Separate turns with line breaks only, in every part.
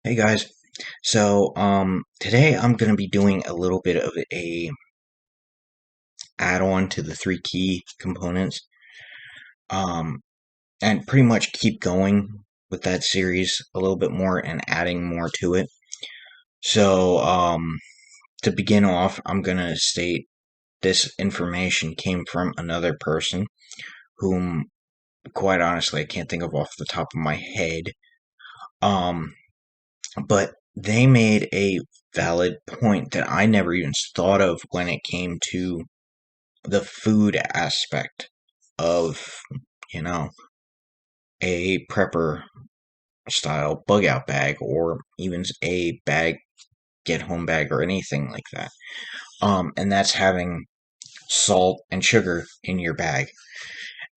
Hey guys. Today I'm going to be doing a little bit of a add-on to the three key components. Um, and pretty much keep going with that series a little bit more and adding more to it. So, to begin off, I'm going to state this information came from another person whom, quite honestly, I can't think of off the top of my head. Um, but they made a valid point that I never even thought of when it came to the food aspect of, you know, a prepper style bug out bag or even a bag, get home bag or anything like that. And that's having salt and sugar in your bag.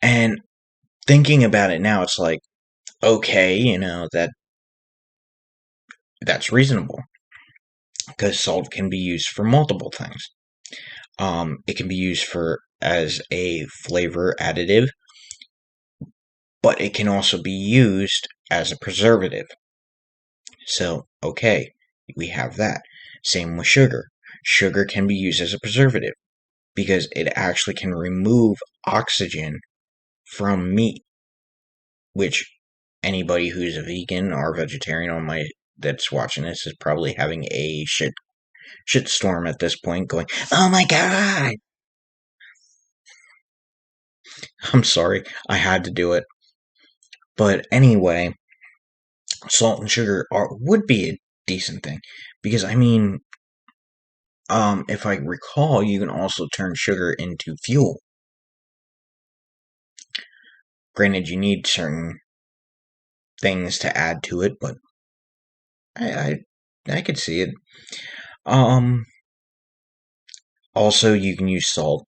And thinking about it now, it's like, okay, that's reasonable because salt can be used for multiple things. It can be used for as a flavor additive, but it can also be used as a preservative. So, okay, we have that. Same with sugar. Sugar can be used as a preservative because it actually can remove oxygen from meat, which anybody who's a vegan or vegetarian on my that's watching this is probably having a shit storm at this point going, "Oh my god." I'm sorry. I had to do it. But anyway, salt and sugar would be a decent thing because if I recall, you can also turn sugar into fuel. Granted, you need certain things to add to it, but I I could see it. Um, Also, you can use salt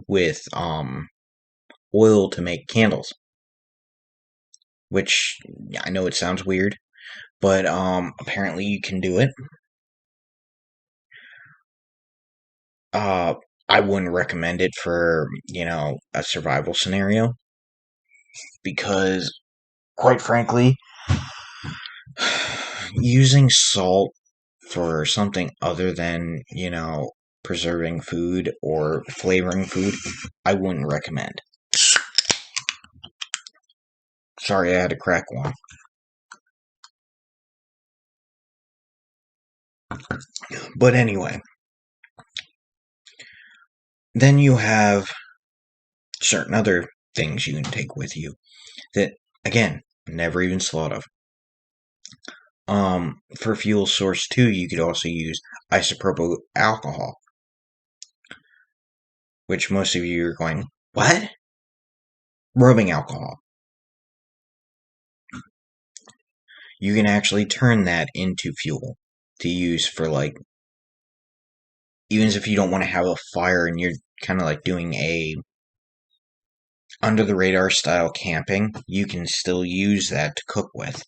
with oil to make candles, which I know it sounds weird, but apparently you can do it. Uh, I wouldn't recommend it for a survival scenario because, quite frankly, using salt for something other than, preserving food or flavoring food, I wouldn't recommend. Sorry, I had to crack one. But anyway, then you have certain other things you can take with you that, again, never even thought of. For fuel source too, you could also use isopropyl alcohol, which most of you are going, what? Rubbing alcohol. You can actually turn that into fuel to use for, like, even if you don't want to have a fire and you're kind of like doing a under the radar style camping, you can still use that to cook with.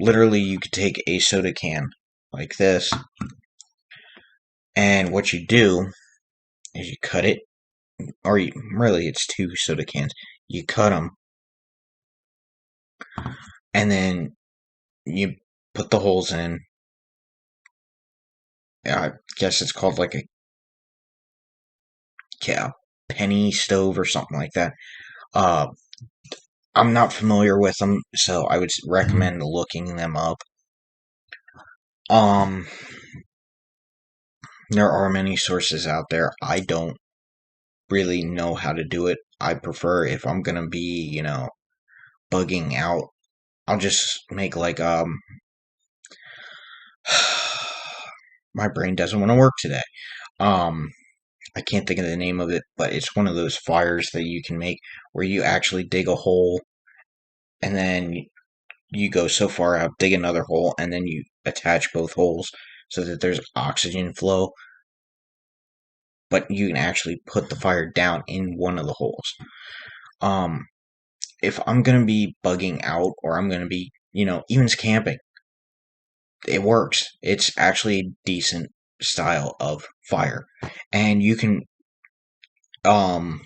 Literally, you could take a soda can like this, and what you do is you cut it, or really, it's two soda cans. You cut them, and then you put the holes in. I guess it's called like a penny stove or something like that. Uh, I'm not familiar with them, so I would recommend looking them up. Um, there are many sources out there. I don't really know how to do it. I prefer, if I'm gonna be, bugging out, I'll just make like my brain doesn't want to work today. Um, I can't think of the name of it, but it's one of those fires that you can make where you actually dig a hole and then you go so far out, dig another hole, and then you attach both holes so that there's oxygen flow, but you can actually put the fire down in one of the holes. Um, if I'm gonna be bugging out or I'm gonna be, even camping, it works. It's actually a decent style of fire, and you can um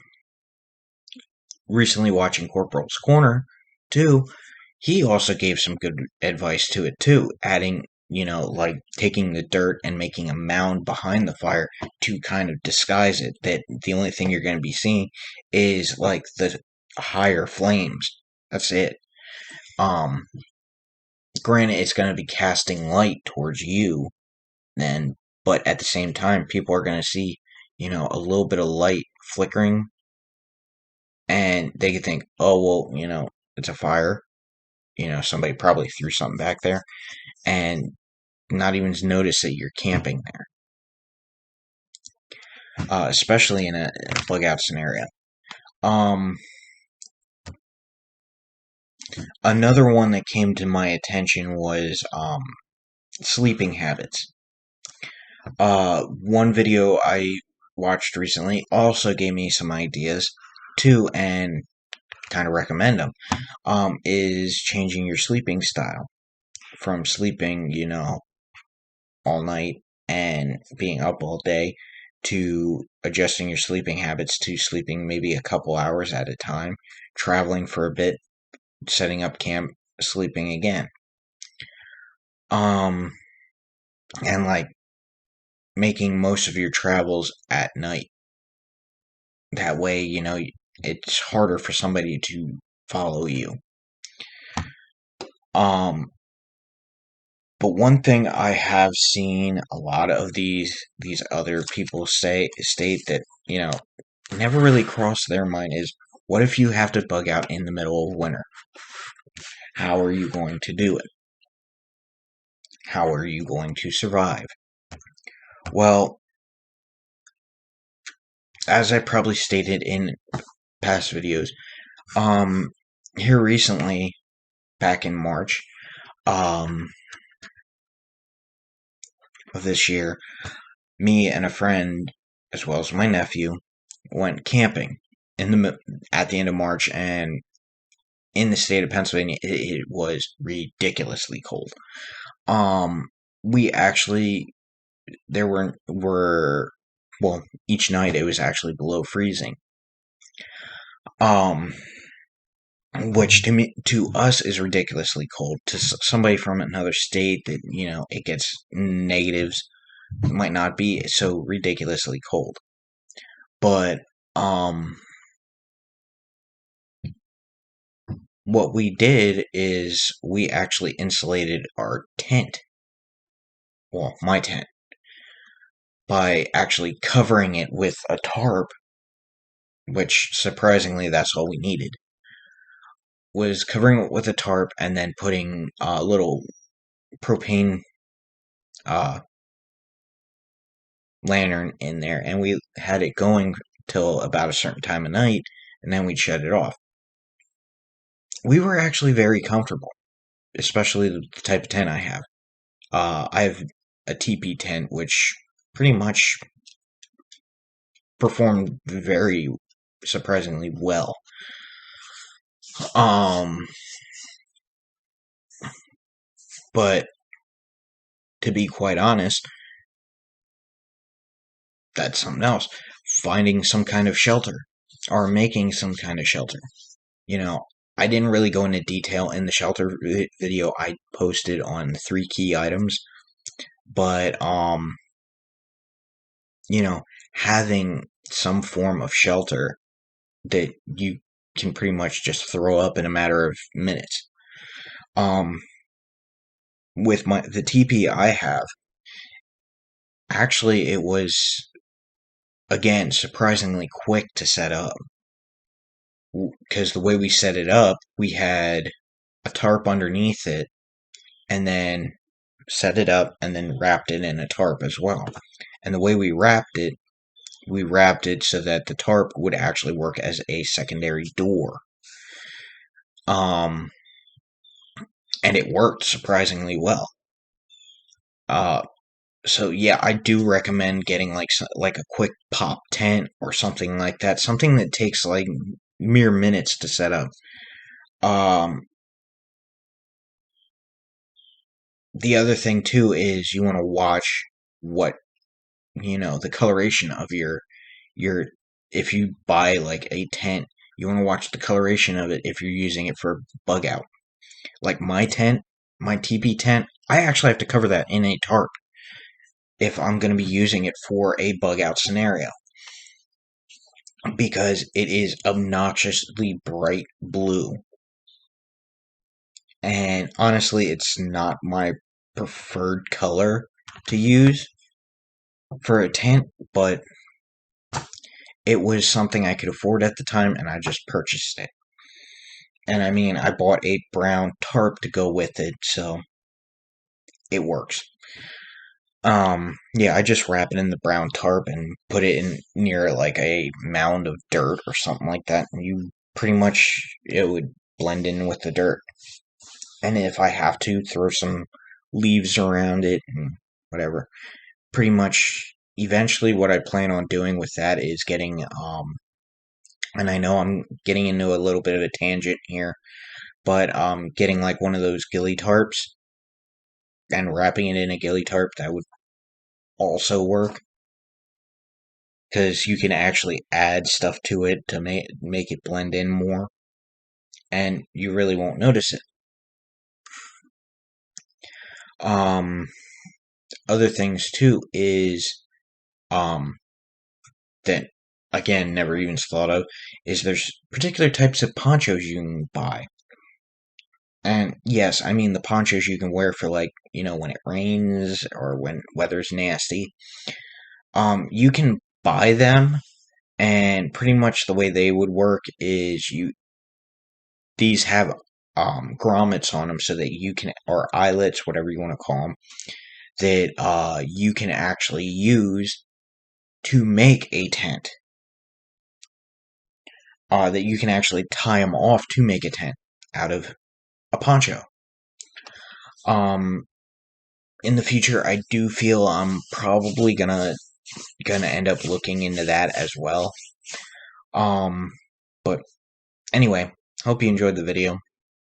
recently watching Corporal's Corner too. he also gave some good advice to it too, adding, like taking the dirt and making a mound behind the fire to kind of disguise it, that the only thing you're going to be seeing is like the higher flames. That's it. Um, Granted, it's going to be casting light towards you then, but at the same time, people are going to see, a little bit of light flickering, and they could think, oh, well, it's a fire. Somebody probably threw something back there, and not even notice that you're camping there, especially in a bug out scenario. Another one that came to my attention was sleeping habits. One video I watched recently also gave me some ideas too, and kind of recommend them. Is changing your sleeping style from sleeping, all night and being up all day, to adjusting your sleeping habits to sleeping maybe a couple hours at a time, traveling for a bit, setting up camp, sleeping again. And like making most of your travels at night. That way, it's harder for somebody to follow you. But one thing I have seen a lot of these other people state that, never really crossed their mind is, what if you have to bug out in the middle of winter? How are you going to do it? How are you going to survive? Well, as I probably stated in past videos, here recently, back in March, of this year, me and a friend, as well as my nephew, went camping at the end of March, and in the state of Pennsylvania, it was ridiculously cold. We actually there were well, each night it was actually below freezing. Which to us is ridiculously cold. To somebody from another state that it gets negatives, might not be so ridiculously cold. But what we did is we actually insulated our tent. Well, my tent, by actually covering it with a tarp, which surprisingly that's all we needed. Was covering it with a tarp and then putting a little propane lantern in there, and we had it going till about a certain time of night, and then we'd shut it off. We were actually very comfortable, especially the type of tent I have. I have a teepee tent, which pretty much performed very surprisingly well. But to be quite honest, that's something else. Finding some kind of shelter or making some kind of shelter. I didn't really go into detail in the shelter video I posted on 3 key items, but having some form of shelter that you can pretty much just throw up in a matter of minutes. With the teepee I have, actually it was, again, surprisingly quick to set up. Because the way we set it up, we had a tarp underneath it, and then set it up, and then wrapped it in a tarp as well. And the way we wrapped it so that the tarp would actually work as a secondary door. And it worked surprisingly well. So yeah, I do recommend getting like a quick pop tent or something like that. Something that takes like mere minutes to set up. The other thing too is you want to watch what the coloration of your if you buy like a tent, you want to watch the coloration of it if you're using it for bug out. Like my tent, my TP tent, I actually have to cover that in a tarp if I'm going to be using it for a bug out scenario, because it is obnoxiously bright blue. And honestly, it's not my preferred color to use for a tent, but it was something I could afford at the time, and I just purchased it. And I mean, I bought a brown tarp to go with it, so it works. Yeah, I just wrap it in the brown tarp and put it in near like a mound of dirt or something like that. And you pretty much, it would blend in with the dirt. And if I have to, throw some leaves around it and whatever. Pretty much, eventually, what I plan on doing with that is getting, and I know I'm getting into a little bit of a tangent here, but getting like one of those ghillie tarps and wrapping it in a ghillie tarp, that would also work, because you can actually add stuff to it to make it blend in more, and you really won't notice it. Um, Other things too is that, again, never even thought of, is there's particular types of ponchos you can buy. And yes, I mean the ponchos you can wear for, like, when it rains or when weather's nasty. You can buy them, and pretty much the way they would work is these have grommets on them so that you can, or eyelets, whatever you want to call them, that you can actually use to make a tent. That you can actually tie them off to make a tent out of a poncho. Um, in the future, I do feel I'm probably gonna end up looking into that as well. But anyway, hope you enjoyed the video.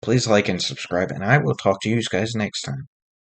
Please like and subscribe, and I will talk to you guys next time.